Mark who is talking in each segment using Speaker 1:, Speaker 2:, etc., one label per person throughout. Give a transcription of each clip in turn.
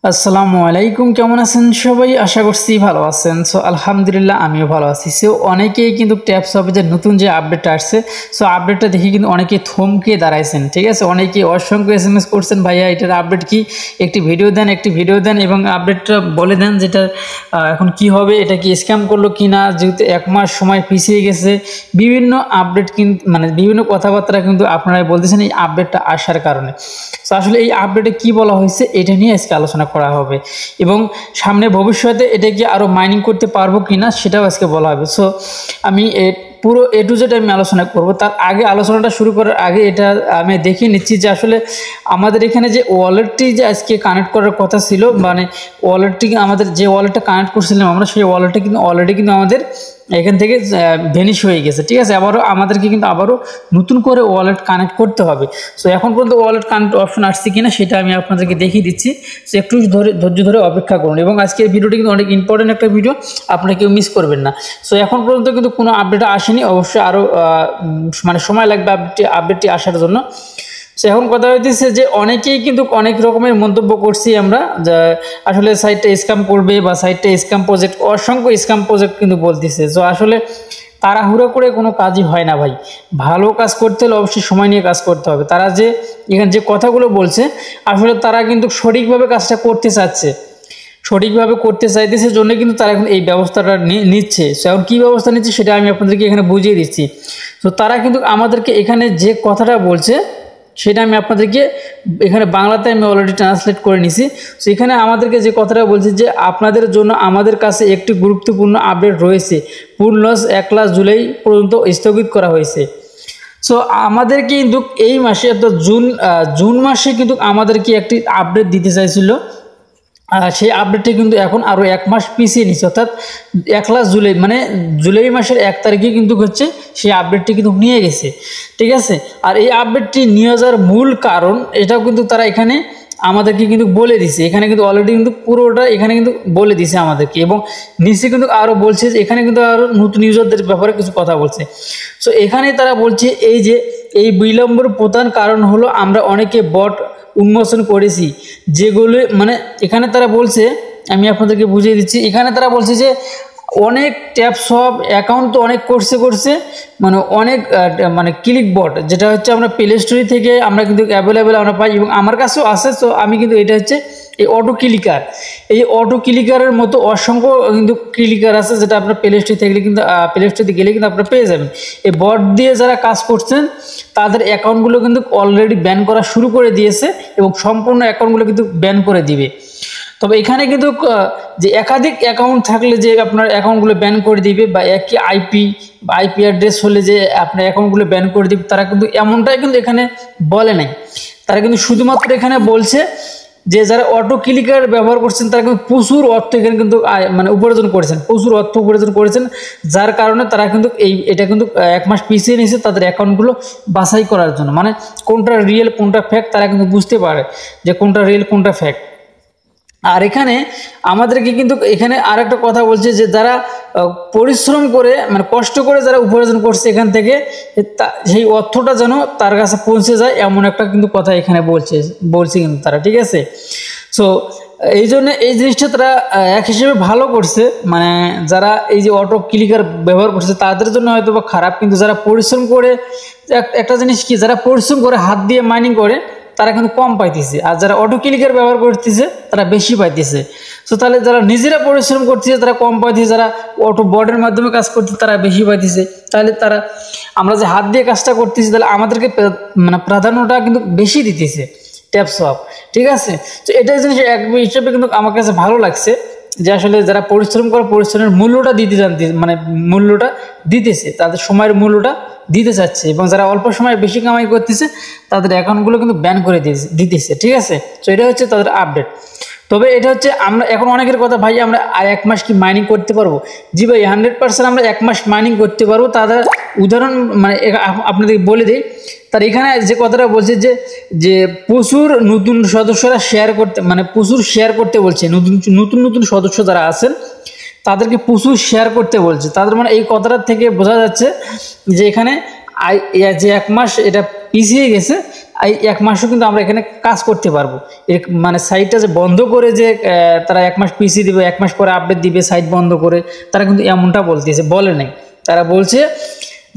Speaker 1: আসসালামু আলাইকুম, কেমন আছেন সবাই? আশা করছি ভালো আছেন। সো আলহামদুলিল্লাহ আমিও ভালো আছি। সো অনেকেই কিন্তু ট্যাপস হবে যে নতুন যে আপডেটটা আসছে, সো আপডেটটা দেখে কিন্তু অনেকেই থমকে দাঁড়াইছেন, ঠিক আছে। অনেকেই অসংখ্য SMS করছেন, ভাইয়া এটার আপডেট কি, একটি ভিডিও দেন এবং আপডেটটা বলে দেন যেটা এখন কি হবে, এটা কি স্ক্যাম করলো কি না, যেহেতু 1 মাস সময় পিছিয়ে গেছে। বিভিন্ন আপডেট কিন্তু বিভিন্ন কথাবার্তা কিন্তু আপনারাই বলতেছেন এই আপডেটটা আসার কারণে। সো আসলে এই আপডেটে কি বলা হয়েছে এটা নিয়ে আজকে আলোচনা করা হবে এবং সামনে ভবিষ্যতে এটা কি আরও মাইনিং করতে পারবো কি না সেটাও আজকে বলা হবে। সো আমি পুরো A to Z আমি আলোচনা করব। তার আগে আলোচনাটা শুরু করার আগে এটা আমি দেখিয়ে নিচ্ছি যে আসলে আমাদের এখানে যে ওয়ালেটটি যে আজকে কানেক্ট করার কথা ছিল, মানে ওয়ালেটটি আমাদের যে ওয়ালেটটা কানেক্ট করছিলাম আমরা, সেই ওয়ালেটটা কিন্তু অলরেডি কিন্তু আমাদের এখান থেকে ভ্যানিশ হয়ে গেছে, ঠিক আছে। আমাদেরকে কিন্তু আবারও নতুন করে ওয়ালেট কানেক্ট করতে হবে। সো এখন পর্যন্ত ওয়ালেট কানেক্ট অপশন আসছে কিনা সেটা আমি আপনাদেরকে দেখিয়ে দিচ্ছি। সো একটু ধৈর্য ধরে অপেক্ষা করুন এবং আজকের ভিডিওটি কিন্তু অনেক ইম্পর্টেন্ট একটা ভিডিও, আপনারা কেউ মিস করবেন না। সো এখন পর্যন্ত কিন্তু কোনো আপডেট আসেনি, অবশ্যই আরও সময় লাগবে আপডেটটি আসার জন্য। সো এখন কথা হইতেছে যে অনেকেই কিন্তু অনেক রকমের মন্তব্য করছি আমরা, যে আসলে সাইটটা স্ক্যাম করবে বা সাইটটা স্ক্যাম প্রজেক্ট, অসংখ্য স্ক্যাম প্রজেক্ট কিন্তু বলতেছে। সো আসলে তাড়াহুড়ো করে কোনো কাজই হয় না ভাই। ভালো কাজ করতে হলে অবশ্যই সময় নিয়ে কাজ করতে হবে। তারা যে এখানে যে কথাগুলো বলছে, আসলে তারা কিন্তু সঠিকভাবে কাজটা করতে চাচ্ছে, সঠিকভাবে করতে চাইতেছে জন্য কিন্তু তারা এখন এই ব্যবস্থাটা নিচ্ছে। সো এখন কী ব্যবস্থা নিচ্ছে সেটা আমি আপনাদেরকে এখানে বুঝিয়ে দিচ্ছি। তো তারা কিন্তু আমাদেরকে এখানে যে কথাটা বলছে সেটা আমি আপনাদেরকে এখানে বাংলাতে আমি অলরেডি ট্রান্সলেট করে নিছি। সো এখানে আমাদেরকে যে কথাটা বলছে যে আপনাদের জন্য আমাদের কাছে একটি গুরুত্বপূর্ণ আপডেট রয়েছে, পুল লস 1 জুলাই পর্যন্ত স্থগিত করা হয়েছে। সো আমাদের কিন্তু এই মাসে অর্থাৎ জুন মাসে কিন্তু আমাদেরকে একটি আপডেট দিতে চাইছিল, সেই আপডেটটি কিন্তু এখন আরও 1 মাস পিছিয়ে নিচ্ছে, অর্থাৎ 1 জুলাই মানে জুলাই মাসের 1 তারিখে কিন্তু হচ্ছে সেই আপডেটটি কিন্তু নিয়ে গেছে, ঠিক আছে। আর এই আপডেটটি নিয়ে যাওয়ার মূল কারণ এটাও কিন্তু তারা এখানে আমাদেরকে কিন্তু বলে দিছে, এখানে কিন্তু অলরেডি কিন্তু পুরোটা এখানে কিন্তু বলে দিছে আমাদেরকে এবং নিচে কিন্তু আরও বলছে যে এখানে কিন্তু আরও নতুন ইউজারদের ব্যাপারে কিছু কথা বলছে। সো এখানে তারা বলছে এই বিলম্বের প্রধান কারণ হলো আমরা অনেকে বট উন্মোচন করেছি, যেগুলো মানে এখানে তারা বলছে, আমি আপনাদেরকে বুঝিয়ে দিচ্ছি। এখানে তারা বলছে যে অনেক ট্যাপস সব অ্যাকাউন্ট তো অনেক করছে মানে অনেক মানে ক্লিক বট, যেটা হচ্ছে আমরা প্লে স্টোরি থেকে আমরা কিন্তু অ্যাভেলেবেল আমরা পাই এবং আমার কাছেও আছে। তো আমি কিন্তু এটা হচ্ছে এই অটো ক্লিকার, এই অটো ক্লিকারের মতো অসংখ্য কিন্তু ক্লিকার আছে, যেটা আপনার প্লে স্টোরে গেলে কিন্তু আপনারা পেয়ে যাবেন। এই বট দিয়ে যারা কাজ করছেন তাদের অ্যাকাউন্টগুলো কিন্তু অলরেডি ব্যান করা শুরু করে দিয়েছে এবং সম্পূর্ণ অ্যাকাউন্টগুলো কিন্তু ব্যান করে দিবে। তবে এখানে কিন্তু যে একাধিক অ্যাকাউন্ট থাকলে যে আপনার অ্যাকাউন্টগুলো ব্যান করে দিবে বা একই আইপি অ্যাড্রেস হলে যে আপনার অ্যাকাউন্টগুলো ব্যান করে দিবে, তারা কিন্তু এমনটাই কিন্তু এখানে বলে নাই। তারা কিন্তু শুধুমাত্র এখানে বলছে যে যারা অটো ক্লিকার ব্যবহার করছেন তারা কিন্তু প্রচুর অর্থ এখানে কিন্তু মানে প্রচুর অর্থ উপার্জন করেছেন, যার কারণে তারা কিন্তু এটা কিন্তু 1 মাস পিছিয়ে নিয়েছে তাদের অ্যাকাউন্টগুলো বাছাই করার জন্য, মানে কোনটা রিয়েল কোনটা ফ্যাক্ট তারা কিন্তু বুঝতে পারে যে কোনটা রিয়েল কোনটা ফ্যাক্ট। আর এখানে আমাদেরকে কিন্তু এখানে আরেকটা কথা বলছে যে যারা পরিশ্রম করে মানে কষ্ট করে যারা উপার্জন করছে এখান থেকে সেই অর্থটা যেন তার কাছে পৌঁছে যায়, এমন একটা কিন্তু কথা এখানে বলছে কিন্তু তারা, ঠিক আছে। সো এই জন্য এই জিনিসটা তারা এক হিসেবে ভালো করছে, মানে যারা এই যে অটো ক্লিকার ব্যবহার করছে তাদের জন্য হয়তো বা খারাপ, কিন্তু যারা পরিশ্রম করে একটা জিনিস কি, যারা পরিশ্রম করে হাত দিয়ে মাইনিং করে তারা কিন্তু কম পাইতেছে, আর যারা অটো ক্লিকার ব্যবহার করতেছে তারা বেশি পাইতেছে। সো তাহলে যারা নিজেরা পরিশ্রম করতেছে তারা কম পাইতেছে, যারা অটো বটের মাধ্যমে কাজ করতেছে তারা বেশি পাইতেছে। তাহলে আমরা যে হাত দিয়ে কাজটা করতেছি তাহলে আমাদেরকে মানে প্রাধান্যটা কিন্তু বেশি দিতেছে ট্যাপস সব, ঠিক আছে। তো এটাই জিনিস এক হিসেবে কিন্তু আমার কাছে ভালো লাগছে যে আসলে যারা পরিশ্রম করে পরিশ্রমের মূল্যটা মানে মূল্যটা দিতেছে, তাদের সময়ের মূল্যটা দিতে চাচ্ছে এবং যারা অল্প সময় বেশি কামাই করতেছে তাদের অ্যাকাউন্টগুলো কিন্তু ব্যান করে দিতেছে, ঠিক আছে। তো এটা হচ্ছে তাদের আপডেট। তবে এটা হচ্ছে আমরা এখন অনেকের কথা, ভাই আমরা আর 1 মাস কি মাইনিং করতে পারবো? জি ভাই, 100% আমরা 1 মাস মাইনিং করতে পারবো। তাদের উদাহরণ মানে আপনাদের বলে দিই, তার এখানে যে কথাটা বলছে যে প্রচুর নতুন সদস্যরা প্রচুর শেয়ার করতে বলছে, নতুন সদস্য যারা আছেন তাদেরকে প্রচুর শেয়ার করতে বলছে। তাদের মানে এই কথাটা থেকে বোঝা যাচ্ছে যে এখানে যে 1 মাস এটা পিছিয়ে গেছে, এই 1 মাসও কিন্তু আমরা এখানে কাজ করতে পারবো। মানে সাইটটা যে বন্ধ করে যে তারা 1 মাস পিছিয়ে দিবে, 1 মাস পরে আপডেট দিবে সাইট বন্ধ করে, তারা কিন্তু এমনটা বলতেছে, বলে নাই। তারা বলছে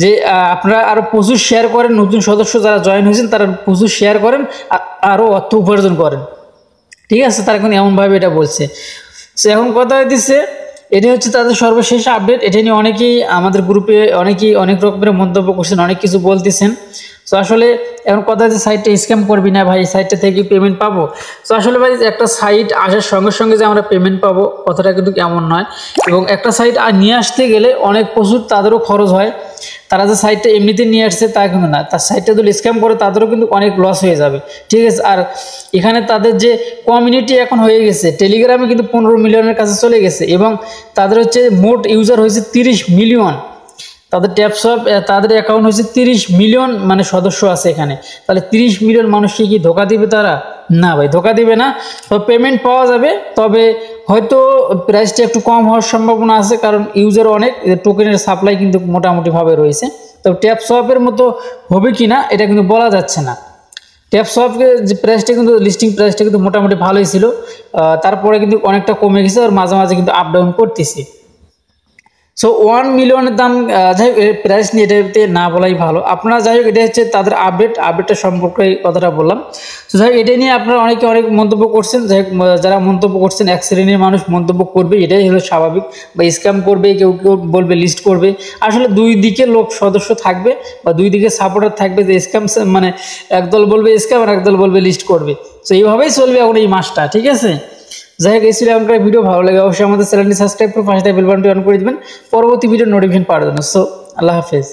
Speaker 1: যে আপনারা আরও প্রচুর শেয়ার করেন, নতুন সদস্য যারা জয়েন হয়েছেন তারা প্রচুর শেয়ার করেন, আরও অর্থ উপার্জন করেন, ঠিক আছে। তারা কিন্তু এমনভাবে এটা বলছে। সো এখন কথা হইতেছে এটা হচ্ছে তাদের সর্বশেষ আপডেট। এটা নিয়ে অনেকেই আমাদের গ্রুপে অনেকেই অনেক রকমের মন্তব্য করছেন, অনেক কিছু বলতেছেন। সো আসলে এখন কথা হচ্ছে সাইটটা স্ক্যাম করবি না ভাই, সাইটটা থেকে পেমেন্ট পাবো। সো আসলে ভাই একটা সাইট আসার সঙ্গে সঙ্গে যে আমরা পেমেন্ট পাবো কথাটা কিন্তু এমন নয়, এবং একটা সাইট নিয়ে আসতে গেলে অনেক প্রচুর তাদেরও খরচ হয়। তারা যে সাইটটা এমনিতে নিয়ে আসছে তা কিন্তু না, তার সাইটটা যদি স্ক্যাম করে তাদেরও কিন্তু অনেক লস হয়ে যাবে, ঠিক আছে। আর এখানে তাদের যে কমিউনিটি এখন হয়ে গেছে, টেলিগ্রামে কিন্তু 15 মিলিয়নের কাছে চলে গেছে, এবং তাদের হচ্ছে মোট ইউজার হয়েছে 30 মিলিয়ন। তাদের ট্যাপসপ তাদের অ্যাকাউন্ট হয়েছে 30 মিলিয়ন, মানে সদস্য আছে এখানে। তাহলে 30 মিলিয়ন মানুষকে কি ধোকা দিবে তারা? না ভাই, ধোকা দিবে না। তো পেমেন্ট পাওয়া যাবে, তবে হয়তো প্রাইসটা একটু কম হওয়ার সম্ভাবনা আছে, কারণ ইউজার অনেক, টোকেনের সাপ্লাই কিন্তু মোটামুটিভাবে রয়েছে। তো ট্যাপসপের মতো হবে কি না এটা কিন্তু বলা যাচ্ছে না। ট্যাপসপের যে প্রাইসটা কিন্তু লিস্টিং প্রাইসটা কিন্তু মোটামুটি ভালোই ছিল, তারপরে কিন্তু অনেকটা কমে গেছে, আর মাঝে মাঝে কিন্তু আপ ডাউন করতেছে। সো 1 মিলিয়নের দাম, যাই হোক প্রাইস নিয়ে এটাতে না বলাই ভালো। আপনারা যাই হোক এটা হচ্ছে তাদের আপডেটটা সম্পর্কে কথাটা বললাম। তো যাই হোক এটা নিয়ে আপনারা অনেকে অনেক মন্তব্য করছেন। যাই হোক যারা মন্তব্য করছেন, এক শ্রেণীর মানুষ মন্তব্য করবে, এটাই হলো স্বাভাবিক, বা স্ক্যাম করবে, কেউ কেউ বলবে লিস্ট করবে। আসলে দুই দিকে লোক সদস্য থাকবে, বা দুই দিকে সাপোর্টার থাকবে, যে স্ক্যাম মানে একদল বলবে স্ক্যাম আর একদল বলবে লিস্ট করবে। তো এইভাবেই চলবে এখন এই মাসটা, ঠিক আছে। যাই হোক এই ছিল এখনকার ভিডিও। ভালো লাগে অবশ্যই আমাদের চ্যানেলটি সাবস্ক্রাইব করে পাশে বেল বাটনটি অন করে দিবেন পরবর্তী ভিডিও নোটিফিকেশন পাওয়ার জন্য। সো আল্লাহ হাফেজ।